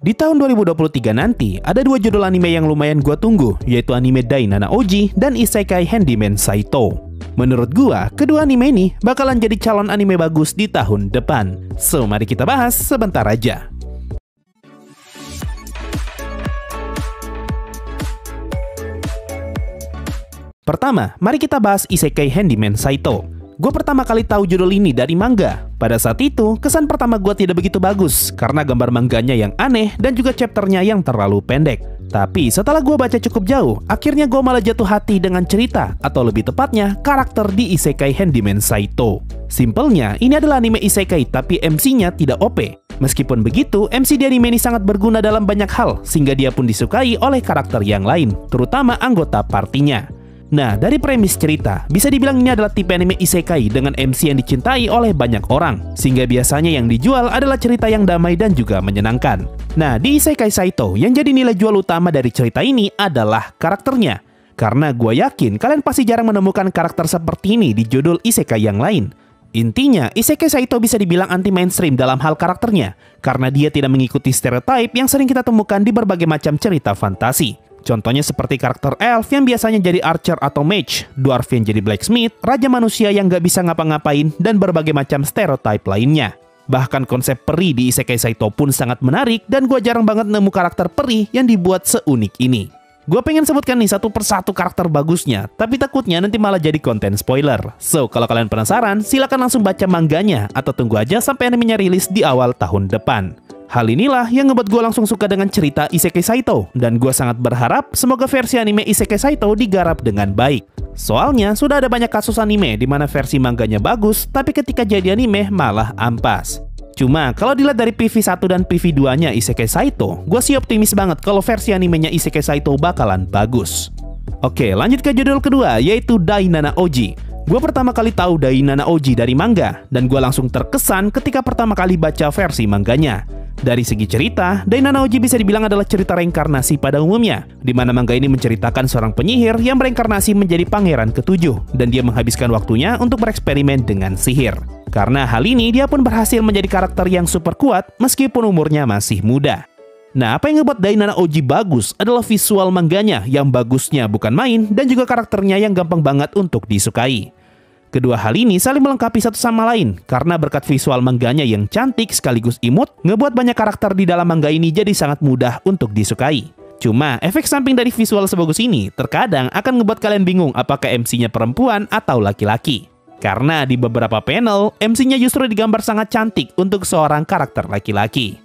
Di tahun 2023 nanti, ada dua judul anime yang lumayan gua tunggu, yaitu anime Dainana Oji dan Isekai Handyman Saito. Menurut gua, kedua anime ini bakalan jadi calon anime bagus di tahun depan. So, mari kita bahas sebentar aja. Pertama, mari kita bahas Isekai Handyman Saito. Gue pertama kali tahu judul ini dari manga. Pada saat itu, kesan pertama gue tidak begitu bagus karena gambar mangganya yang aneh dan juga chapternya yang terlalu pendek. Tapi setelah gue baca cukup jauh, akhirnya gue malah jatuh hati dengan cerita, atau lebih tepatnya karakter di Isekai Handyman Saito. Simpelnya, ini adalah anime Isekai tapi MC-nya tidak OP. Meskipun begitu, MC di anime ini sangat berguna dalam banyak hal, sehingga dia pun disukai oleh karakter yang lain, terutama anggota partinya. Nah, dari premis cerita, bisa dibilang ini adalah tipe anime isekai dengan MC yang dicintai oleh banyak orang, sehingga biasanya yang dijual adalah cerita yang damai dan juga menyenangkan. Nah, di Isekai Saito, yang jadi nilai jual utama dari cerita ini adalah karakternya. Karena gue yakin kalian pasti jarang menemukan karakter seperti ini di judul isekai yang lain. Intinya, Isekai Saito bisa dibilang anti-mainstream dalam hal karakternya, karena dia tidak mengikuti stereotype yang sering kita temukan di berbagai macam cerita fantasi. Contohnya seperti karakter elf yang biasanya jadi archer atau mage, dwarf yang jadi blacksmith, raja manusia yang gak bisa ngapa-ngapain, dan berbagai macam stereotype lainnya. Bahkan konsep peri di Isekai Saito pun sangat menarik, dan gue jarang banget nemu karakter peri yang dibuat seunik ini. Gue pengen sebutkan nih satu persatu karakter bagusnya, tapi takutnya nanti malah jadi konten spoiler. So, kalau kalian penasaran, silakan langsung baca mangganya, atau tunggu aja sampai animenya rilis di awal tahun depan. Hal inilah yang ngebuat gue langsung suka dengan cerita Isekai Saito, dan gue sangat berharap semoga versi anime Isekai Saito digarap dengan baik. Soalnya sudah ada banyak kasus anime di mana versi mangganya bagus, tapi ketika jadi anime malah ampas. Cuma kalau dilihat dari PV1 dan PV2-nya Isekai Saito, gue sih optimis banget kalau versi animenya Isekai Saito bakalan bagus. Oke, lanjut ke judul kedua, yaitu Dainana Oji. Gue pertama kali tahu Dainana Oji dari manga, dan gue langsung terkesan ketika pertama kali baca versi mangganya. Dari segi cerita, Dainana Oji bisa dibilang adalah cerita reinkarnasi pada umumnya, di mana manga ini menceritakan seorang penyihir yang bereinkarnasi menjadi pangeran ke-7, dan dia menghabiskan waktunya untuk bereksperimen dengan sihir. Karena hal ini, dia pun berhasil menjadi karakter yang super kuat meskipun umurnya masih muda. Nah, apa yang ngebuat Dainana Oji bagus adalah visual mangganya yang bagusnya bukan main, dan juga karakternya yang gampang banget untuk disukai. Kedua hal ini saling melengkapi satu sama lain, karena berkat visual mangganya yang cantik sekaligus imut, ngebuat banyak karakter di dalam manga ini jadi sangat mudah untuk disukai. Cuma, efek samping dari visual sebagus ini, terkadang akan ngebuat kalian bingung apakah MC-nya perempuan atau laki-laki. Karena di beberapa panel, MC-nya justru digambar sangat cantik untuk seorang karakter laki-laki.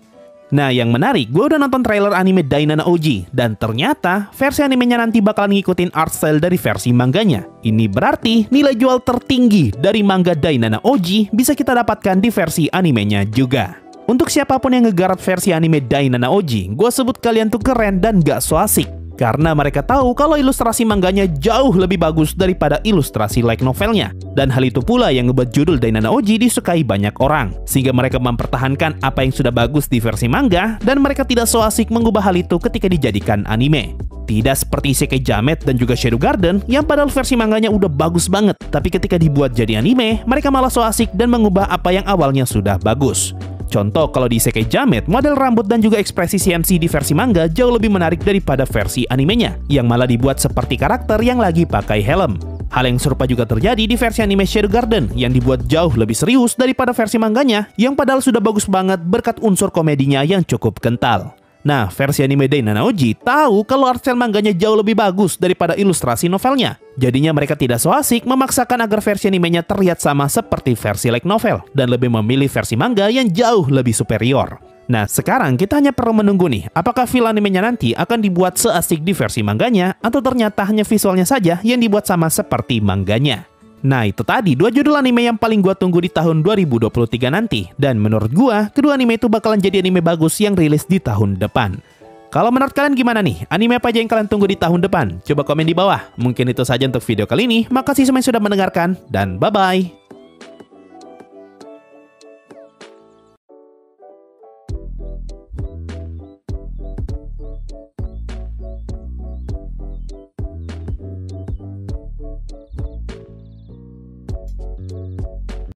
Nah, yang menarik, gue udah nonton trailer anime Dainana Oji, dan ternyata versi animenya nanti bakalan ngikutin art style dari versi mangganya. Ini berarti nilai jual tertinggi dari manga Dainana Oji bisa kita dapatkan di versi animenya juga. Untuk siapapun yang ngegarap versi anime Dainana Oji, gue sebut kalian tuh keren dan gak so asik. Karena mereka tahu kalau ilustrasi mangganya jauh lebih bagus daripada ilustrasi light novelnya. Dan hal itu pula yang ngebuat judul Dainana Oji disukai banyak orang. Sehingga mereka mempertahankan apa yang sudah bagus di versi manga, dan mereka tidak so asik mengubah hal itu ketika dijadikan anime. Tidak seperti Isekai Jamet dan juga Shadow Garden, yang padahal versi manganya udah bagus banget, tapi ketika dibuat jadi anime, mereka malah so asik dan mengubah apa yang awalnya sudah bagus. Contoh, kalau di Isekai Jamet, model rambut dan juga ekspresi CMC di versi manga jauh lebih menarik daripada versi animenya, yang malah dibuat seperti karakter yang lagi pakai helm. Hal yang serupa juga terjadi di versi anime Shadow Garden, yang dibuat jauh lebih serius daripada versi manganya, yang padahal sudah bagus banget berkat unsur komedinya yang cukup kental. Nah, versi anime Dainana Oji tahu kalau art style mangganya jauh lebih bagus daripada ilustrasi novelnya. Jadinya mereka tidak so asik memaksakan agar versi animenya terlihat sama seperti versi light novel, dan lebih memilih versi manga yang jauh lebih superior. Nah, sekarang kita hanya perlu menunggu nih, apakah feel animenya nanti akan dibuat seasik di versi mangganya, atau ternyata hanya visualnya saja yang dibuat sama seperti mangganya. Nah, itu tadi dua judul anime yang paling gua tunggu di tahun 2023 nanti. Dan menurut gua, kedua anime itu bakalan jadi anime bagus yang rilis di tahun depan. Kalau menurut kalian gimana nih? Anime apa aja yang kalian tunggu di tahun depan? Coba komen di bawah. Mungkin itu saja untuk video kali ini. Makasih semua yang sudah mendengarkan, dan bye-bye!